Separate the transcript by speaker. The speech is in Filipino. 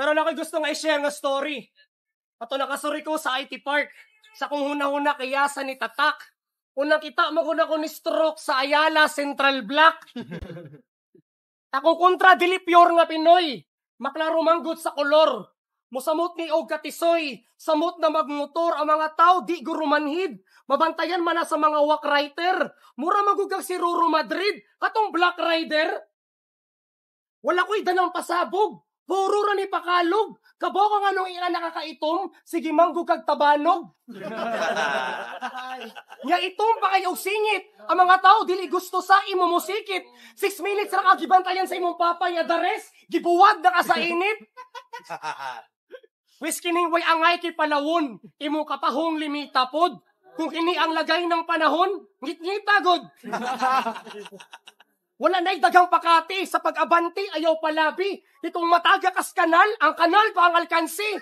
Speaker 1: Pero na gusto nga i-share nga story. Ato nakasuri ko sa IT Park. Sa kung huna-huna kaya sa ni Tatak. Unang kita maguna ko ni stroke sa Ayala Central Block. Ako kontra dili pure nga Pinoy. Maklaro manggut sa kolor. Mosamot ni og katisoy. Samot na magmotor ang mga tao di gurumanhid. Mabantayan man na sa mga walk writer. Mura magugag si Ruro Madrid. Katong Black Rider. Wala ko'y danang pasabog. Puro ra ni pakalog. Kabaw ka nga nung ina nakakaitom. Sige manggug kag tabanog. Nga itom pa kayo singit. Ang mga tao dili gusto sa imo musikit. 6 minutes ra kagibantayan sa imong papa nga dares. Gibuwag na ka sa init. Wis kining way angay kay palawon. Imo kapahong limita pod. Kung kini ang lagay ng panahon, ngit-ngita god. Wala na'y dagang pakati sa pag-abanti ayaw palabi. Itong mataga kas kanal, ang kanal pa ang alkansi.